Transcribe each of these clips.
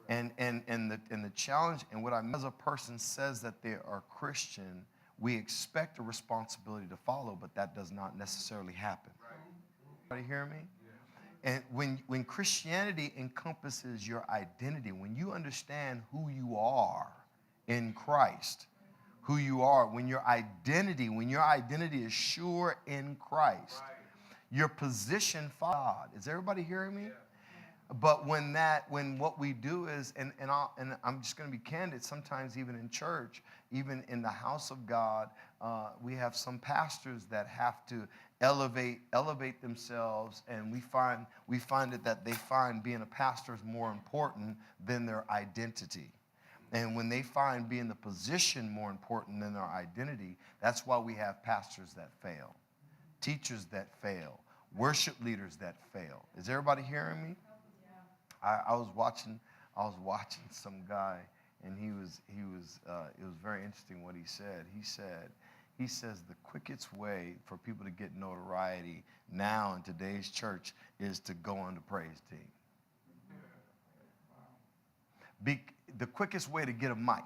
And the challenge, and what I mean as a person says that they are Christian, we expect a responsibility to follow, but that does not necessarily happen. Everybody hear me? And when Christianity encompasses your identity, when you understand who you are in Christ, who you are, when your identity is sure in Christ, your position for God. Is everybody hearing me? But when what we do is, and I'm just going to be candid, sometimes even in church, even in the house of God, we have some pastors that have to elevate themselves, and we find it that they find being a pastor is more important than their identity. And when they find being the position more important than their identity, that's why we have pastors that fail, teachers that fail, worship leaders that fail. Is everybody hearing me? I was watching some guy, and it was very interesting what he said. He says the quickest way for people to get notoriety now in today's church is to go on the praise team. The quickest way to get a mic.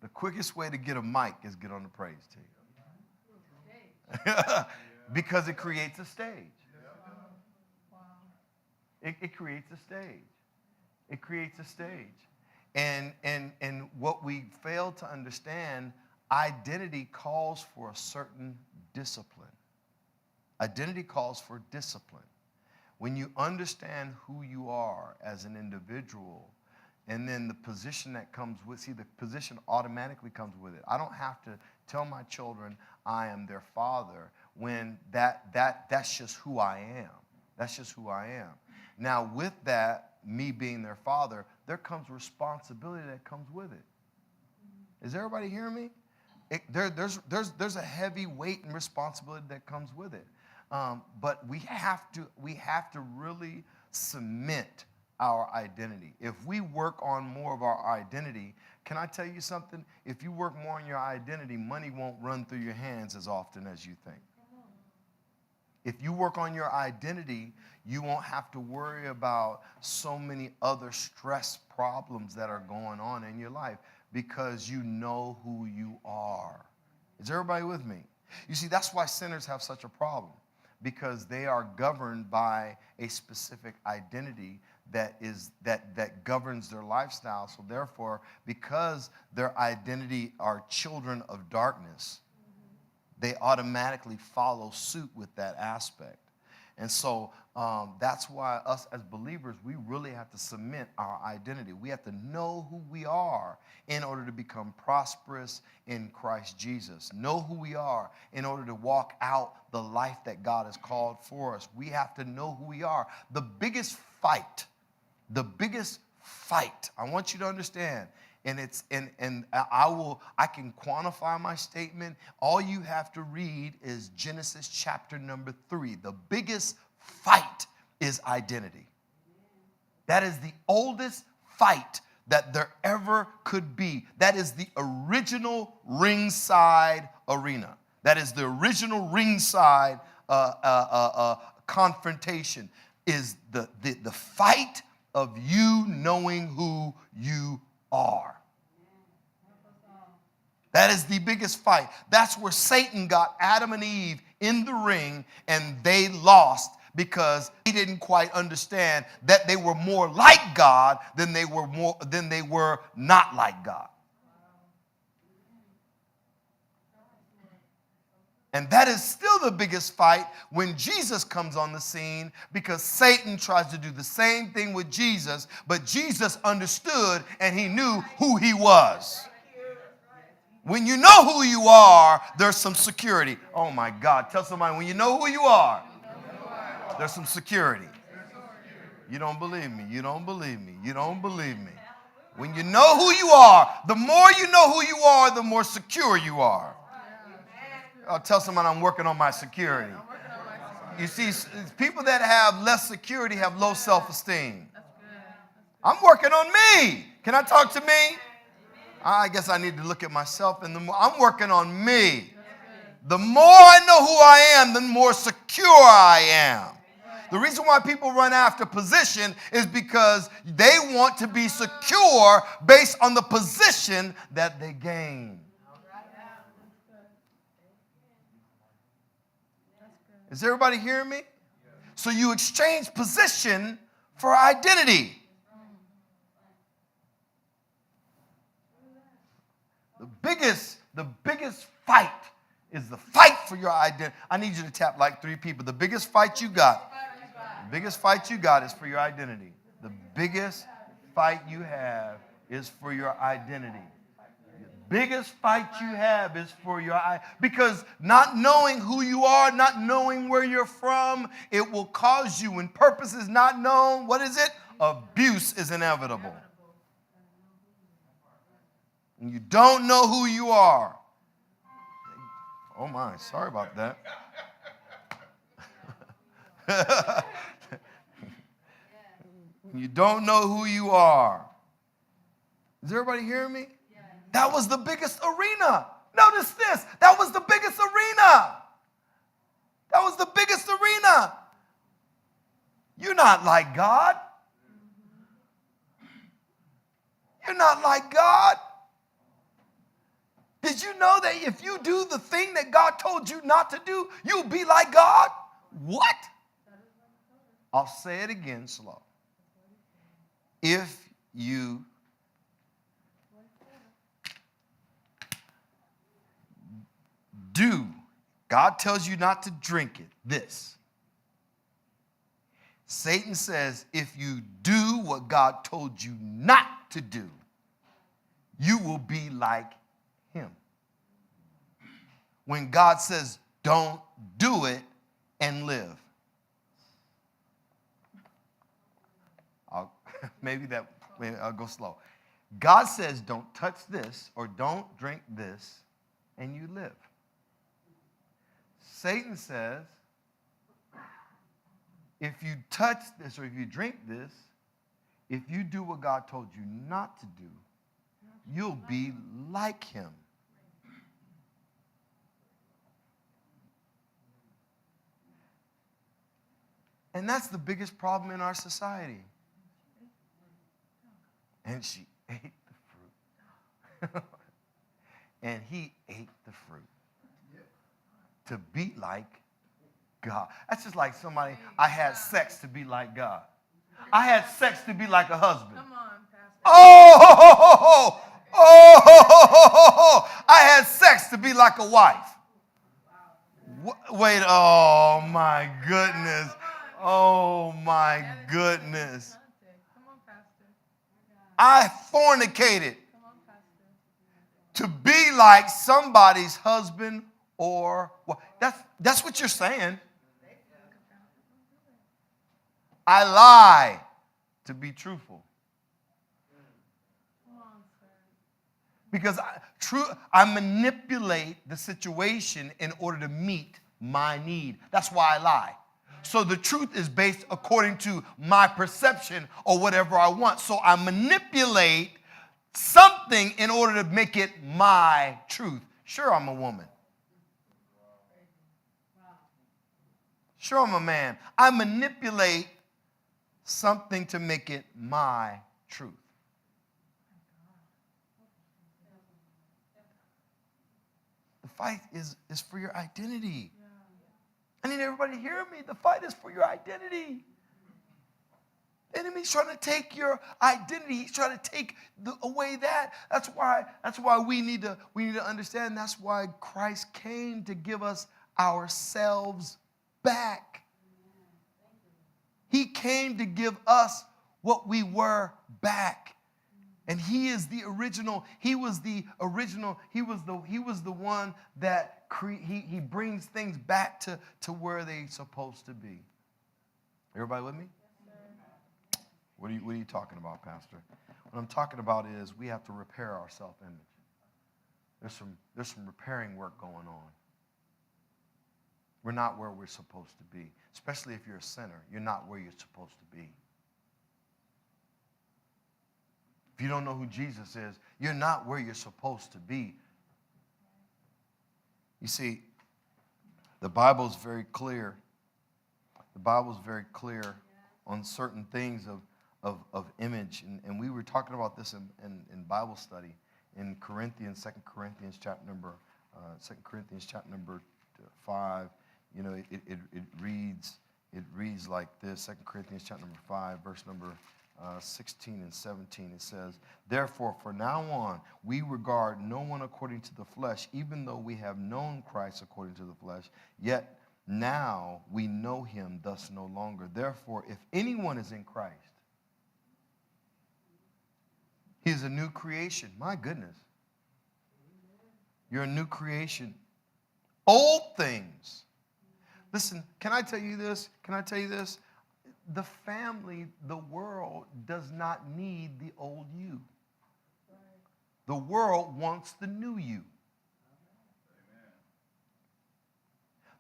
The quickest way to get a mic is get on the praise team. Because it creates a stage. It creates a stage. It creates a stage. And what we fail to understand, identity calls for a certain discipline. Identity calls for discipline. When you understand who you are as an individual, and then the position that comes with, the position automatically comes with it. I don't have to tell my children I am their father when that's just who I am. That's just who I am. Now, with that, me being their father, there comes responsibility that comes with it. Is everybody hearing me? There's a heavy weight and responsibility that comes with it. But we have to really cement our identity. If we work on more of our identity, can I tell you something? If you work more on your identity, money won't run through your hands as often as you think. If you work on your identity, you won't have to worry about so many other stress problems that are going on in your life because you know who you are. Is everybody with me? You see, that's why sinners have such a problem, because they are governed by a specific identity that governs their lifestyle. So therefore, because their identity are children of darkness, they automatically follow suit with that aspect. And so that's why us as believers, we really have to cement our identity. We have to know who we are in order to become prosperous in Christ Jesus. Know who we are in order to walk out the life that God has called for us. We have to know who we are. The biggest fight, I want you to understand, and I can quantify my statement. All you have to read is Genesis chapter number 3. The biggest fight is identity. That is the oldest fight that there ever could be. That is the original ringside arena. That is the original ringside confrontation. Is the fight of you knowing who you are. That is the biggest fight. That's where Satan got Adam and Eve in the ring, and they lost because they didn't quite understand that they were more like God than they were not like God. And that is still the biggest fight when Jesus comes on the scene, because Satan tries to do the same thing with Jesus, but Jesus understood and he knew who he was. When you know who you are, there's some security. Oh my God, tell somebody, when you know who you are, there's some security. You don't believe me. You don't believe me. You don't believe me. When you know who you are, the more you know who you are, the more secure you are. I'll tell someone I'm working on my security. You see, people that have less security have low self-esteem. I'm working on me. Can I talk to me? I guess I need to look at myself, and I'm working on me. The more I know who I am, the more secure I am. The reason why people run after position is because they want to be secure based on the position that they gain. Is everybody hearing me? So you exchange position for identity. The biggest fight is the fight for your identity. I need you to tap like 3 people. The biggest fight you got, is for your identity. The biggest fight you have is for your identity. The biggest fight you have is for your identity. Because not knowing who you are, not knowing where you're from, it will cause you, when purpose is not known, what is it? Abuse is inevitable. And you don't know who you are. Oh my, sorry about that. You don't know who you are. Is everybody hearing me? That was the biggest arena. Notice this. That was the biggest arena. That was the biggest arena. You're not like God. You're not like God. Did you know that if you do the thing that God told you not to do, you'll be like God? What? I'll say it again slow. If you do, God tells you not to drink it, this. Satan says, if you do what God told you not to do, you will be like him. When God says, don't do it and live. Maybe I'll go slow. God says, don't touch this or don't drink this, and you live. Satan says, if you touch this or if you drink this, if you do what God told you not to do, you'll be like him. And that's the biggest problem in our society. And she ate the fruit. And he ate the fruit. To be like God. That's just like somebody, I had sex to be like God. I had sex to be like a husband. Come on, Pastor. I had sex to be like a wife. Wait, oh my goodness. Oh my goodness. I fornicated to be like somebody's husband or wife. That's what you're saying. I lie to be truthful. Because I manipulate the situation in order to meet my need. That's why I lie. So the truth is based according to my perception or whatever I want. So I manipulate something in order to make it my truth. Sure, I'm a woman. Sure, I'm a man. I manipulate something to make it my truth. The fight is for your identity. I need everybody to hear me. The fight is for your identity. The enemy's trying to take your identity. He's trying to take away that. That's why we need to understand. That's why Christ came to give us ourselves back. He came to give us what we were back. And he is the original. He was the original. He was the one that he brings things back to where they're supposed to be. Everybody with me? What are you talking about, Pastor? What I'm talking about is we have to repair our self-image. There's some repairing work going on. We're not where we're supposed to be. Especially if you're a sinner, you're not where you're supposed to be. If you don't know who Jesus is, you're not where you're supposed to be. You see, the Bible is very clear. The Bible is very clear on certain things of image. And we were talking about this in Bible study in Corinthians, 2 Corinthians chapter number 5. You know, it reads like this, 2 Corinthians chapter number 5, verse number 16 and 17. It says, therefore, from now on, we regard no one according to the flesh, even though we have known Christ according to the flesh, yet now we know him thus no longer. Therefore, if anyone is in Christ, he is a new creation. My goodness. You're a new creation. Old things. Listen, can I tell you this? The family, the world does not need the old you. The world wants the new you.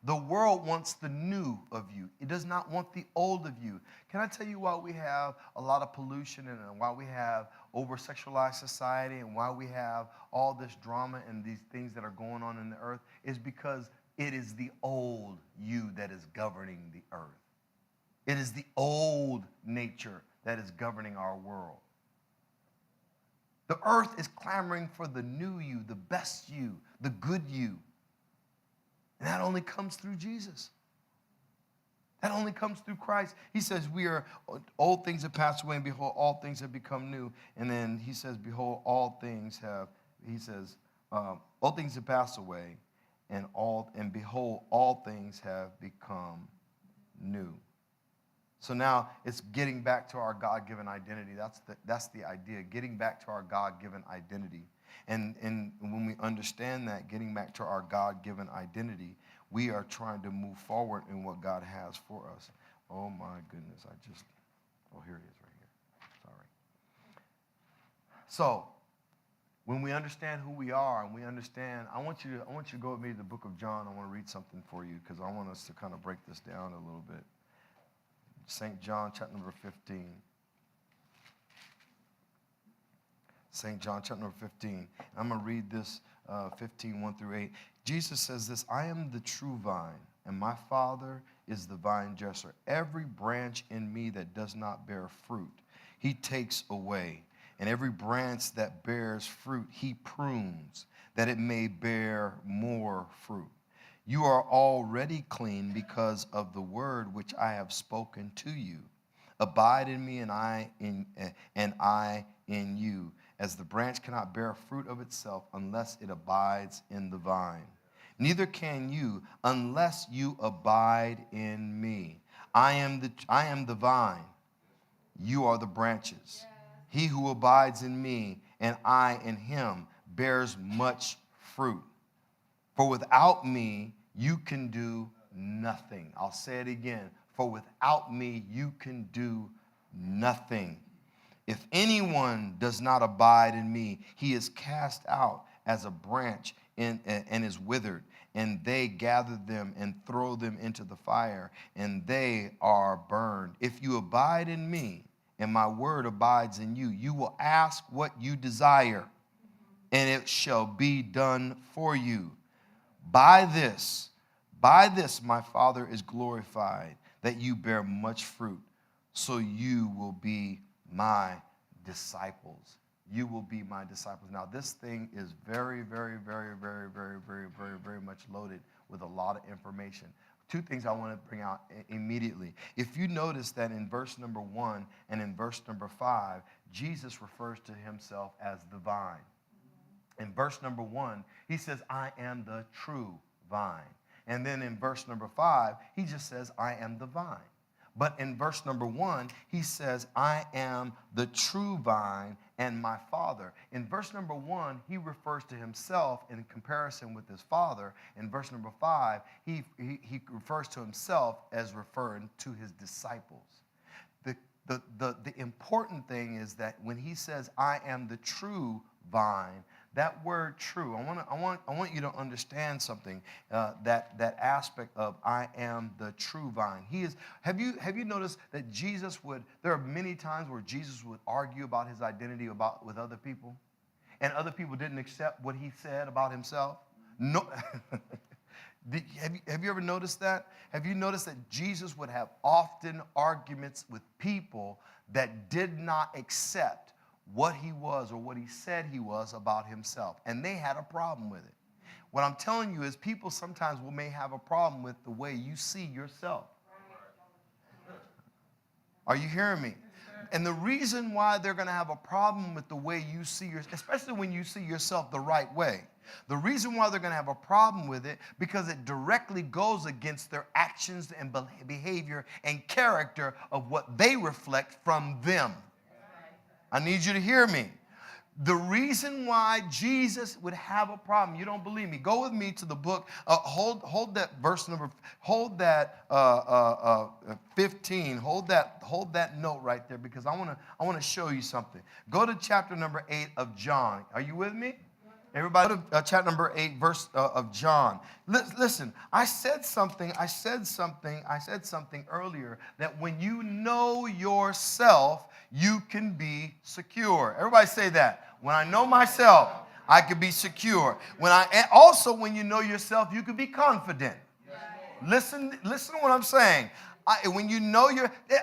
The world wants the new of you. It does not want the old of you. Can I tell you why we have a lot of pollution and why we have over-sexualized society and why we have all this drama and these things that are going on in the earth? Is because it is the old you that is governing the earth. It is the old nature that is governing our world. The earth is clamoring for the new you, the best you, the good you. And that only comes through Jesus. That only comes through Christ. He says, old things have passed away, and behold, all things have become new. And then he says, behold, old things have passed away, and behold, all things have become new. So now it's getting back to our God-given identity. That's the idea, getting back to our God-given identity. And when we understand that, getting back to our God-given identity, we are trying to move forward in what God has for us. Oh my goodness, here it is right here. Sorry. So, when we understand who we are and we understand, I want you to go with me to the book of John. I want to read something for you because I want us to kind of break this down a little bit. St. John, chapter number 15. St. John, chapter number 15. I'm going to read this 15, 1 through 8. Jesus says this, I am the true vine, and my Father is the vine dresser. Every branch in me that does not bear fruit, he takes away. And every branch that bears fruit, he prunes, that it may bear more fruit. You are already clean because of the word which I have spoken to you. Abide in me, and I in you. As the branch cannot bear fruit of itself unless it abides in the vine. Neither can you unless you abide in me. I am the vine. You are the branches. He who abides in me and I in him bears much fruit. For without me, you can do nothing. I'll say it again. For without me, you can do nothing. If anyone does not abide in me, he is cast out as a branch and is withered. And they gather them and throw them into the fire, and they are burned. If you abide in me, and my word abides in you, you will ask what you desire, and it shall be done for you. By this my Father is glorified, that you bear much fruit, so you will be my disciples. You will be my disciples. Now, this thing is very, very, very, very, very, very, very, very much loaded with a lot of information. Two things I want to bring out immediately. If you notice that in verse number 1 and in verse number 5, Jesus refers to himself as the vine. In verse number 1, he says, I am the true vine. And then in verse number 5, he just says, I am the vine. But in verse number 1, he says, I am the true vine and my Father. In verse number 1, he refers to himself in comparison with his Father. In verse number 5, he refers to himself as referring to his disciples. The important thing is that when he says, I am the true vine, that word true, I want you to understand something, that aspect of I am the true vine. Have you noticed that there are many times where Jesus would argue about his identity with other people, and other people didn't accept what he said about himself? No. Have you ever noticed that? Have you noticed that Jesus would have often arguments with people that did not accept what he was or what he said he was about himself? And they had a problem with it. What I'm telling you is people sometimes may have a problem with the way you see yourself. Are you hearing me? And the reason why they're going to have a problem with the way you see yourself, especially when you see yourself the right way, the reason why they're going to have a problem with it, because it directly goes against their actions and behavior and character of what they reflect from them. I need you to hear me. The reason why Jesus would have a problem, you don't believe me, go with me to the book, hold that verse number, hold that 15, hold that note right there, because I want to show you something. Go to chapter number 8 of John. Are you with me? Everybody, go to chapter number 8, verse of John. Listen, I said something earlier, that when you know yourself, you can be secure. Everybody say that. When I know myself, I can be secure. When you know yourself, you can be confident. Listen to what I'm saying. When you know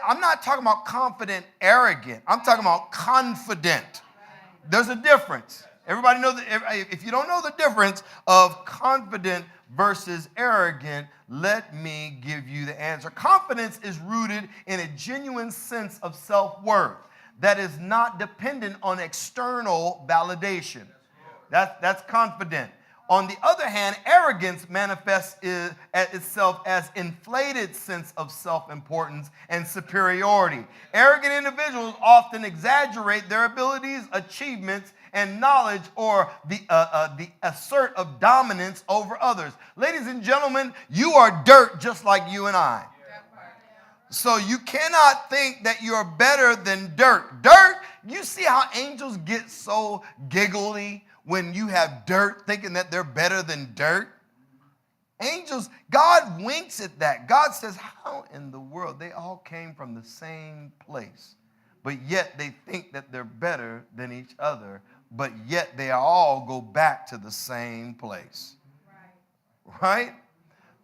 I'm not talking about confident, arrogant. I'm talking about confident. There's a difference. Everybody know that. If you don't know the difference of confident versus arrogant, let me give you the answer. Confidence is rooted in a genuine sense of self-worth that is not dependent on external validation. That's confident. On the other hand, arrogance manifests itself as inflated sense of self-importance and superiority. Arrogant individuals often exaggerate their abilities, achievements, and knowledge, or the assert of dominance over others. Ladies and gentlemen, you are dirt just like you and I. So you cannot think that you're better than dirt. Dirt, you see how angels get so giggly when you have dirt, thinking that they're better than dirt? Angels, God winks at that. God says, how in the world? They all came from the same place, but yet they think that they're better than each other, but yet they all go back to the same place. Right?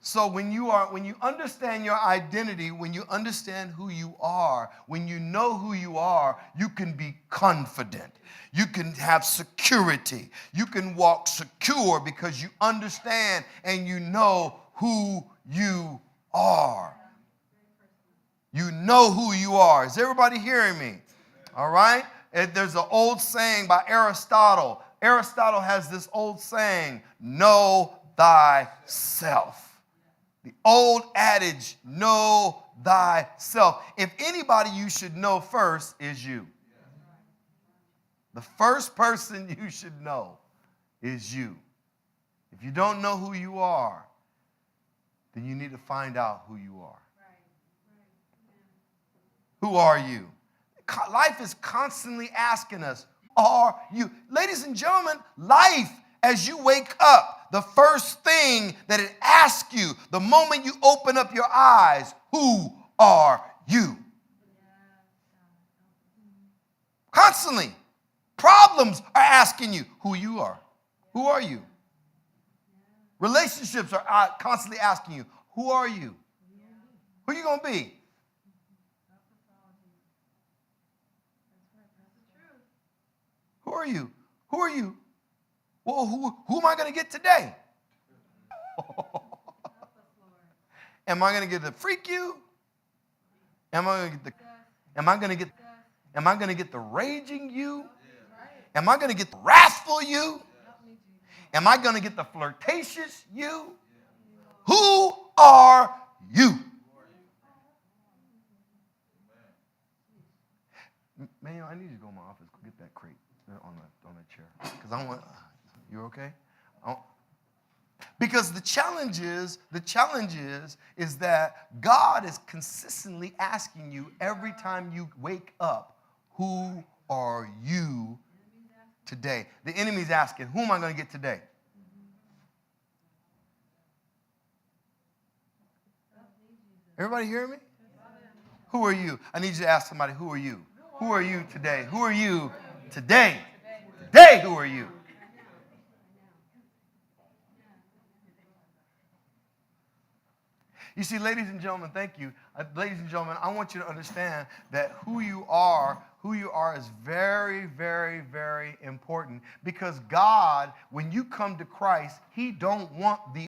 So when you understand your identity, when you understand who you are, when you know who you are, you can be confident. You can have security. You can walk secure because you understand and you know who you are. You know who you are. Is everybody hearing me? All right? There's an old saying by Aristotle. Aristotle has this old saying, know thyself. The old adage, know thyself. If anybody you should know first is you. The first person you should know is you. If you don't know who you are, then you need to find out who you are. Who are you? Life is constantly asking us, are you? Ladies and gentlemen, life, as you wake up, the first thing that it asks you, the moment you open up your eyes, who are you? Constantly. Problems are asking you who you are. Who are you? Relationships are constantly asking you, who are you? Who are you going to be? Who are you? Who are you? Well, who am I going to get today? Am I going to get the freak you? Am I going to get the raging you? Am I going to get the wrathful you? Am I going to get the flirtatious you? Who are you? Man, I need you to go to my office. Go get that crate on the chair. Because I want. You okay? Because the challenge is that God is consistently asking you every time you wake up, who are you today? The enemy's asking, who am I going to get today? Everybody hear me? Who are you? I need you to ask somebody, who are you? Who are you today? Who are you today? Today, who are you? You see, ladies and gentlemen, thank you. Ladies and gentlemen, I want you to understand that who you are is very, very, very important, because God, when you come to Christ, he don't want the